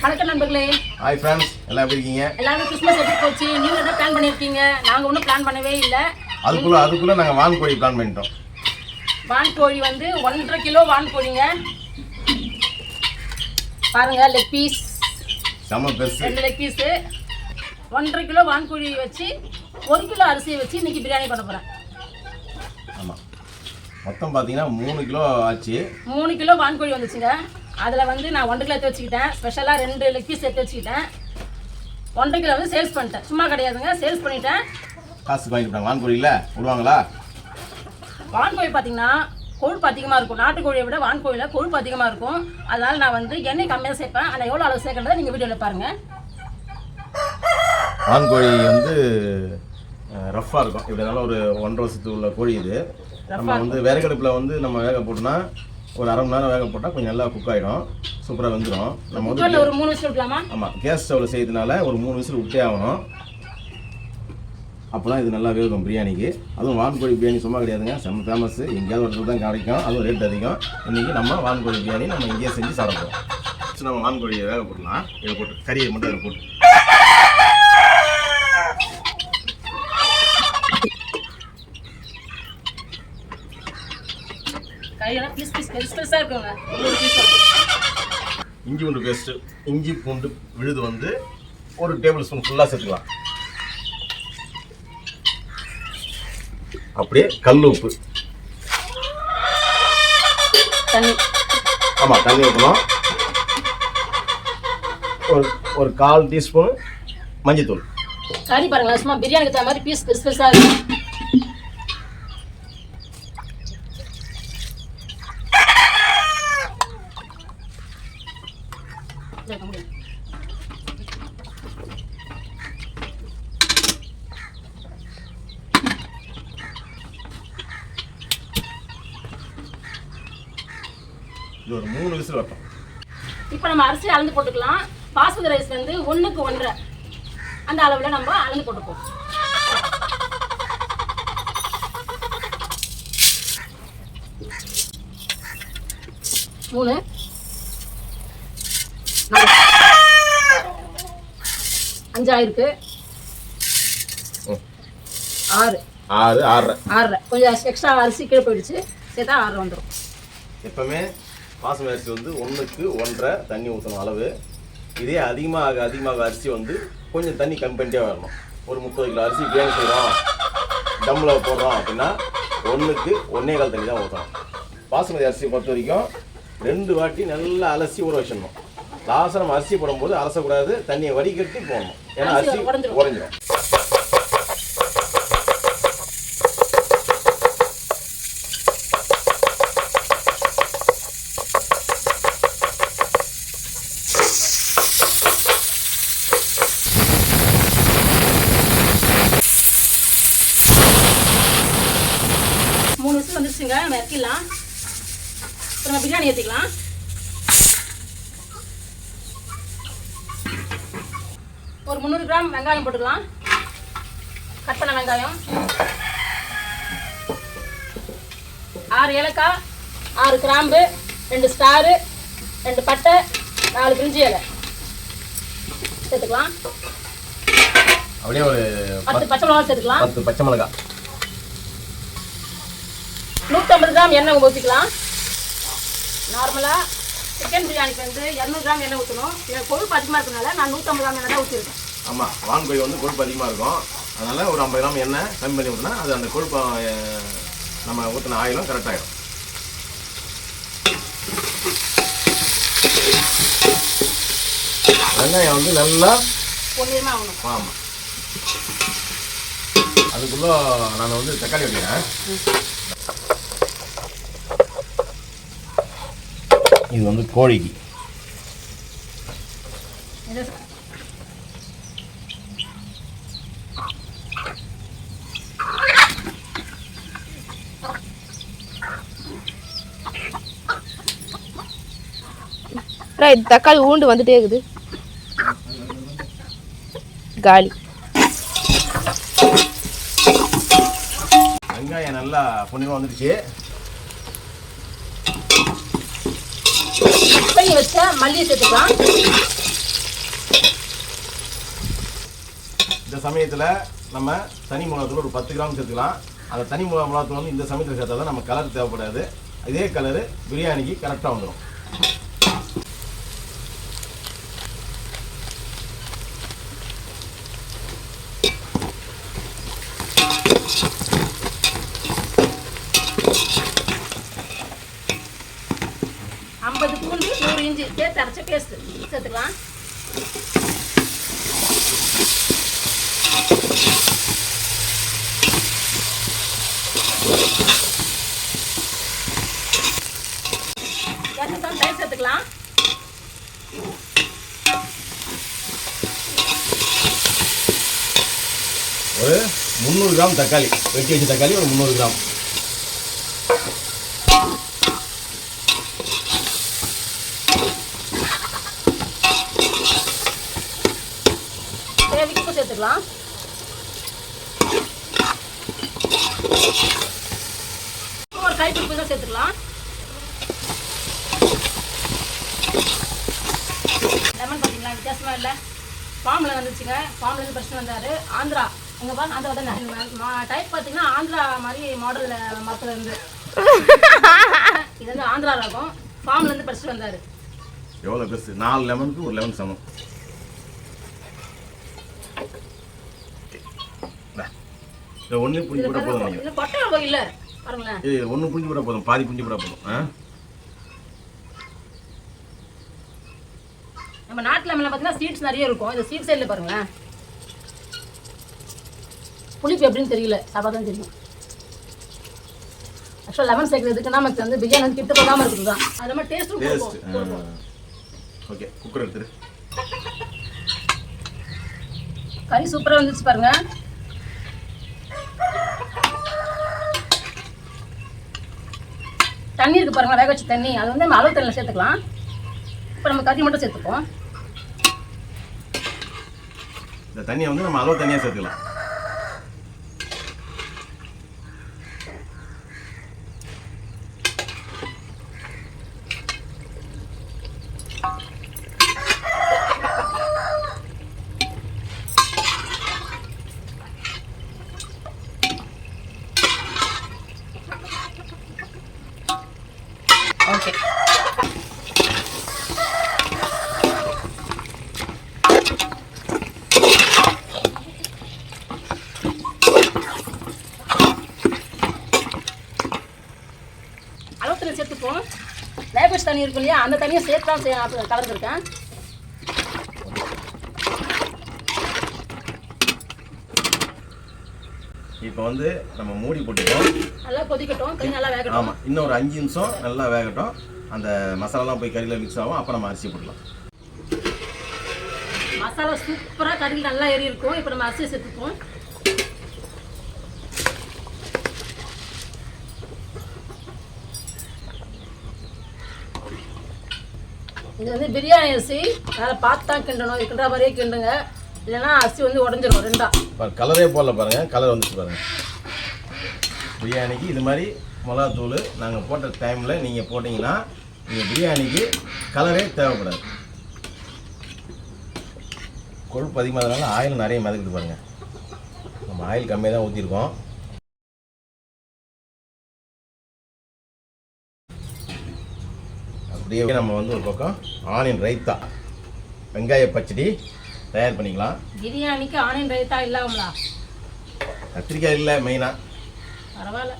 வணக்கம் நண்பர்களே. Hi friends, எல்லாம் எப்படி இருக்கீங்க? எல்லாரும் கிறிஸ்மஸ் எப்படி போச்சு? நீங்க என்ன பிளான் பண்ணிருக்கீங்க? நாங்க ஒன்றும் பிளான் பண்ணவே இல்லை. அதுக்குள்ள நாங்கள் வான்கோழி பிளான் பண்ணிட்டோம். வான்கோழி வந்து 1.5 கிலோ வான்கோழிங்க. பாருங்க, லெக் பீஸ் செம்ம பெருசு, 2 லெக் பீஸ். 1.5 கிலோ வான்கோழி வச்சு 1 கிலோ அரிசியை வச்சு இன்னைக்கு பிரியாணி பண்ண போறேன். ஆமாம், மொத்தம் பார்த்தீங்கன்னா 3 கிலோ ஆச்சு. 3 கிலோ வான்கோழி வந்துச்சுங்க. அதில் வந்து நான் 1 கிலோ எடுத்து வச்சுக்கிட்டேன். ஸ்பெஷலாக 2 லெக் பீஸ் எடுத்து வச்சுக்கிட்டேன். 1.5 கிலோ வந்து சேல்ஸ் பண்ணிட்டேன். சும்மா கிடையாதுங்க, சேல்ஸ் பண்ணிட்டேன். காசுக்கு வாங்கிட்டு வான்கோழியில் விடுவாங்களா? வான்கோழி பார்த்தீங்கன்னா கொழுப்பு அதிகமாக இருக்கும். நாட்டுக்கோழியை விட வான்கோழியில் கொழுப்பு அதிகமாக இருக்கும். அதனால் நான் வந்து எண்ணெய் கம்மியாக சேர்ப்பேன். ஆனால் எவ்வளோ அளவு சேர்க்கறதை நீங்கள் வீடியோவில் பாருங்கள். வான்கோழி வந்து ரஃப்பாக இருக்கும். இப்படினால ஒரு 1.5 வருஷத்துக்கு உள்ள கோழி இது. நம்ம வந்து விறகடுப்பில் வந்து நம்ம வேக போட்டோம்னா ஒரு அரை மணி நேரம் வேக போட்டால் கொஞ்சம் நல்லா குக் ஆகிடும், சூப்பராக வந்துடும். நம்ம வந்து ஒரு 3 விசில் விடலாமா? ஆமாம், கேஸ் ஸ்டவ்வில் செய்யறதுனால ஒரு 3 விசில் விட்டே ஆகணும். அப்போ தான் இது நல்லா வேகும் பிரியாணிக்கு. அதுவும் வான்கோழி பிரியாணி சும்மா கிடையாதுங்க, செம்ம ஃபேமஸ். எங்கேயாவது ஒரு இடத்துல தான் கிடைக்கும், அதுவும் ரேட் அதிகம். இன்றைக்கி நம்ம வான்கோழி பிரியாணி நம்ம இங்கேயே செஞ்சு சாப்பிடுவோம். நம்ம வான்கோழியை வேக போடலாம். இதை போட்டு கறியை மட்டும் அதில் போட்டு இஞ்சி பூண்டு பேஸ்ட்டு, இஞ்சி பூண்டு விழுது வந்து 1 டேபிள் ஸ்பூன் ஃபுல்லாக சேர்த்துக்கலாம். அப்படியே கல் உப்பு, தண்ணி. ஆமாம், தண்ணி ஊற்றணும். ஒரு 1/4 டீஸ்பூன் மஞ்சத்தூள். கறி பாருங்களா, சும்மா பிரியாணிக்கு தகுந்த மாதிரி பீஸ் பெருசாக இருக்கும். இது ஒரு 3 விசில் வரட்டும். இப்போ நம்ம அரிசி அளந்து போட்டுக்கலாம். பாஸ்மதி ரைஸ் வந்து 1க்கு 1.5 அந்த அளவில் நம்ம அளந்து போட்டுப்போம். மூணு 5 ஆயிருக்கு. 6 கொஞ்சம் எக்ஸ்ட்ரா அரிசி கீழே போயிடுச்சு, சேர்த்தா 6 வந்துடும். எப்பவுமே பாஸ்மதி அரிசி வந்து 1க்கு 1.5 தண்ணி ஊற்றணும் அளவு. இதே அதிகமாக அரிசி வந்து கொஞ்சம் தண்ணி கம்மி பண்ணிட்டே வரணும். ஒரு 30 கிலோ அரிசி பிரியாணி செய்கிறோம், டம்மில் போடுறோம் அப்படின்னா 1க்கு 1.25 தண்ணி தான் ஊற்றணும். பாஸ்மதி அரிசி பொறுத்த வரைக்கும் 2 வாட்டி நல்லா அலசி ஊற வச்சிடணும். லாஸ்ட்டாக நம்ம அரிசி போடும்போது அலசக்கூடாது, தண்ணியை வடிகட்டி போடணும். ஏன்னா அரிசி உடஞ்சிடும். வந்துருச்சுங்க, நம்ம இறக்கிடலாம். இப்போ நம்ம பிரியாணி ஏற்றிக்கலாம். ஒரு 300 கிராம் வெங்காயம் போட்டுக்கலாம். கட் பண்ண வெங்காயம், 6 ஏலக்காய், 6 கிராம்பு, 2 ஸ்டாரு, 2 பட்டை, 4 பிரிஞ்சி இலை சேர்த்துக்கலாம். அப்படியே ஒரு 10 பச்சை மிளகாய் சேர்த்துக்கலாம். 10 பச்சை மிளகாய், 150 கிராம் எண்ணெய் ஊற்றிக்கலாம். நார்மலாக சிக்கன் பிரியாணிக்கு வந்து 200 கிராம் எண்ணெய் ஊற்றணும். எனக்கு கொழுப்பு அதிகமாக இருக்கிறதுனால நான் 150 கிராம் எண்ணெய் தான் ஊற்றிருக்கேன். ஆமாம், வான்கோழி வந்து கொழுப்பு அதிகமாக இருக்கும். அதனால் ஒரு 50 கிராம் எண்ணெய் கம்மி பண்ணி ஊற்றினா அது அந்த கொழுப்பு நம்ம ஊற்றின ஆயிலும் கரெக்டாகிடும். வெங்காயம் வந்து நல்லா பொன்னிறமாக ஆகணும். ஆமாம், அதுக்குள்ளே நான் வந்து தக்காளி வைக்கிறேன். இது வந்து கோழிக்கு. தக்காளி ஊண்டு வந்துட்டே இருக்குது, காலி. வெங்காயம் நல்லா பொன்னிறமாக வந்துடுச்சு. பண்ணி வச்ச மல்லியை சேர்த்துக்கலாம். சமயத்தில் நம்ம தனி மிளகாத்தூள் ஒரு 10 கிராம் சேர்த்துக்கலாம். அந்த தனி மிளகாத்தூள் வந்து இந்த சமயத்தில் சேர்த்தா தான் நம்ம கலர் தேவைப்படாது. இதே கலரு பிரியாணிக்கு கரெக்டாக வந்துடும். பூண்டு 100 இஞ்சி சேர்த்து அரைச்ச பேஸ்ட் சேர்த்துக்கலாம். தயிர் சேர்த்துக்கலாம். ஒரு 300 கிராம் தக்காளி, வெட்டி வச்ச தக்காளி ஒரு 300 கிராம். தேவைக்கு சேர்த்துக்கலாம். ஒரு கைப்பிடி தான் சேர்த்துக்கலாம். லெமன் பார்த்தீங்களா வித்தியாசமா இல்லை. ஃபார்மில் வந்துச்சுங்க. ஃபார்ம்லேருந்து பிரச்சனை வந்தார். ஆந்திரா எங்கள் பா ஆந்திரா தான் டைப் பார்த்தீங்கன்னா ஆந்திரா மாதிரி மாடலில் மரத்தில் இருந்து இது வந்து ஆந்திரா ரகம். ஃபார்ம்லேருந்து படிச்சுட்டு வந்தார். எவ்வளோ பெருசு? 4 லெமனுக்கு ஒரு லெமன் சமம். இதை ஒன்று புளிஞ்சு போட போதும். இது கொட்டை வகை இல்லை பாருங்களேன். இது ஒன்று புளிஞ்சு போட போதும், பாதி புளிஞ்சு போட போதும். நம்ம நாட்டு லெமனில் பார்த்தீங்கன்னா சீட்ஸ் நிறைய இருக்கும். இந்த சீட் சைடில் பாருங்களேன். புளிப்பு எப்படின்னு தெரியல, சாப்பிட்டா தான் தெரியும். ஆக்சுவலாக லெமன் சேர்க்கறதுக்கு நமக்கு வந்து பிரியாணி வந்து கிட்ட போகாமல் இருக்குது தான். அது நம்ம டேஸ்ட்டும் கொடுக்கும். ஓகே, குக்கர் எடுத்துரு. கறி சூப்பராக வந்துச்சு பாருங்க. தண்ணி இருக்கு பாருங்க, வேக வச்ச தண்ணி. அது வந்து நம்ம அளவு தண்ணியில் சேர்த்துக்கலாம். இப்போ நம்ம கறி மட்டும் சேர்த்துப்போம். இந்த தண்ணியை வந்து நம்ம அளவு தண்ணியாக சேர்த்துக்கலாம். ஓகே, அளவுத்துல சேர்த்துப்போம். வேக வச்ச தண்ணி இருக்கும் இல்லையா, அந்த தண்ணியை சேர்த்து தான் கலந்துருக்கேன். இப்போ வந்து நம்ம மூடி போட்டுட்டோம். நல்லா கொதிக்கட்டும், கறி நல்லா வேகட்டும். ஆமாம், இன்னும் ஒரு 5 நிமிஷம் நல்லா வேகட்டும். அந்த மசாலாலாம் போய் கறியில் மிக்ஸ் ஆகும். அப்புறம் நம்ம அரிசி போடலாம். மசாலா சூப்பராக கறியில் நல்லா ஏறி இருக்கும். இப்போ நம்ம அரிசியை சேர்த்துப்போம். இது வந்து பிரியாணி அரிசி. அதில் பார்த்து தான் கிண்டணும். கிண்டுற மாதிரியே கிண்டுங்க, இல்லைன்னா அரிசி வந்து உடஞ்சிடும் ரெண்டா. கலரே போடல பாருங்கள், கலர் வந்துச்சு பாருங்கள். பிரியாணிக்கு இது மாதிரி மிளகாத்தூள் நாங்கள் போட்ட டைமில் நீங்கள் போட்டிங்கன்னா நீங்கள் பிரியாணிக்கு கலரே தேவைப்படாது. கொழுப்பு அதிகமாகறதுனால ஆயில் நிறைய மிதக்குது பாருங்கள். நம்ம ஆயில் கம்மியாக தான் ஊற்றிருக்கோம். அப்படியே நம்ம வந்து ஒரு பக்கம் ஆனியன் ரைத்தா, வெங்காய பச்சடி தயார் பண்ணிக்கலாம். பிரியாணிக்கு ஆனியன் ரைத்தா இல்லாமலா? கத்திரிக்காய் இல்லை மெயினாக. பரவாயில்ல,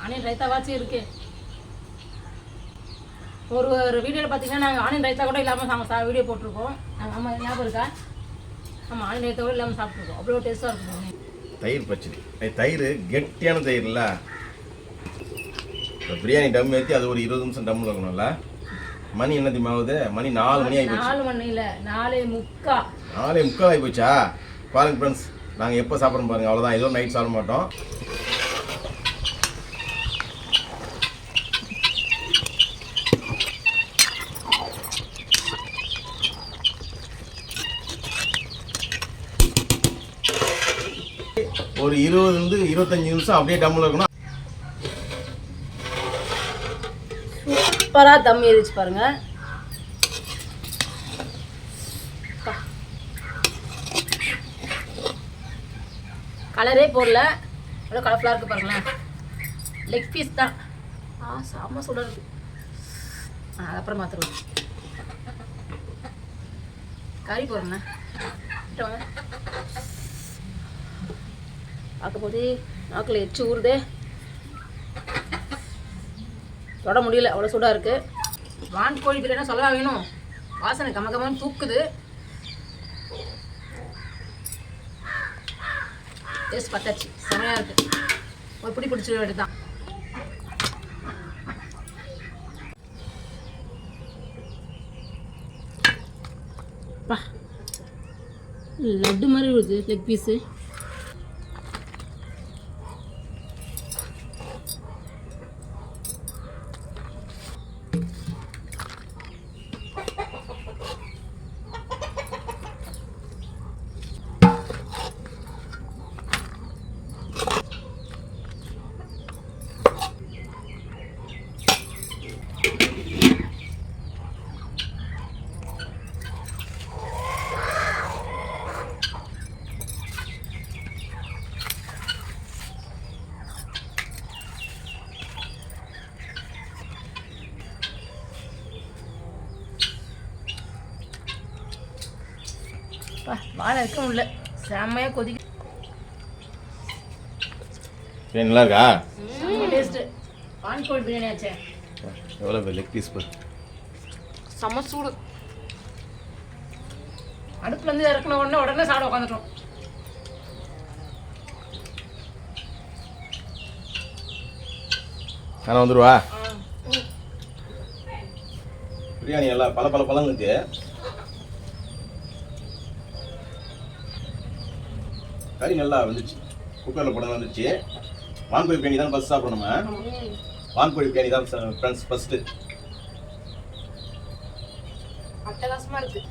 ஆனியன் ரைத்தாவாச்சும் இருக்கு. ஒரு வீடியோவில் பார்த்தீங்கன்னா நாங்கள் ஆனியன் ரைத்தா கூட இல்லாமல் வீடியோ போட்டிருக்கோம். நாங்கள் ஆமாம், ஞாபகம் இருக்கா? ஆமாம், ஆனியன் ரைத்தா கூட இல்லாமல் சாப்பிட்ருக்கோம். அவ்வளோ டேஸ்ட்டாக இருக்கும். தயிர் பச்சடி. தயிர் கெட்டியான தயிர் இல்லை. இப்போ பிரியாணி டம் ஏற்றி அது ஒரு 20 நிமிஷம் டம்மில் இருக்கணும்ல. மணி என்ன தெரியுமா ஆகுது? மணி 4 மணி ஆகி போச்சு. 4 மணி இல்லை, 4:45. 4:45 ஆகி போச்சா? பாருங்க ஃப்ரெண்ட்ஸ், நாங்கள் எப்போ சாப்பிட்றோம் பாருங்கள். அவ்வளோதான், ஏதோ நைட் சாப்பிட மாட்டோம். ஒரு 20 to 25 நிமிஷம் அப்படியே டம்மில் இருக்கணும். சூப்பராக தம் ஏறிச்சு பாருங்க. கலரே போடல, எவ்வளோ கலர்ஃபுல்லாக இருக்குது பாருங்களேன். லெக் பீஸ் தான். செம்ம சூடாக இருக்குது. அது அப்புறம் மாற்றுருவோம். கறி போடுறேண்ணே. வாங்க. பார்க்க போதே நாக்கில் எச்சு ஊறுதே. தொட முடியல, அவ்வளோ சூடாக இருக்குது. வான்கோழி பிரியாணி சொல்லவா வேணும். வாசனை கம கமன்னு தூக்குது. டேஸ்ட் பட்டாச்சு, செமையாக இருக்குது. ஒரு பிடி பிடிச்சிட வேண்டியது தான். லட்டு மாதிரி வருது லெக் பீஸு. வாழை இருக்க முடியல, செம்மையாக கொதிக்க. நல்லா இருக்கா? டேஸ்ட்டு வான்கோழி பிரியாணி ஆச்சே. எவ்வளோ லெக் பீஸ் பாரு. செம்ம சூடு. அடுப்புலேருந்து இறக்குன உடனே சாப்பிட உட்காந்துட்டோம். நான் வந்துடுவா. பிரியாணி நல்லா பல பல பழம் இருக்கு. கறி நல்லா வந்துச்சு. குக்கரில் போட வந்துச்சு. வான்கோழி பிரியாணி தான் ஃபஸ்ட் சாப்பிடணும். வான்கோழி பிரியாணி தான் ஃப்ரெண்ட்ஸ் ஃபஸ்ட்டு. அட்டகாசமாக இருக்கு.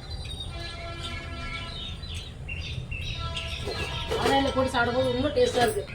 ஆன்லைனில் போட்டு சாப்பிடும்போது ரொம்ப டேஸ்ட்டாக இருக்குது.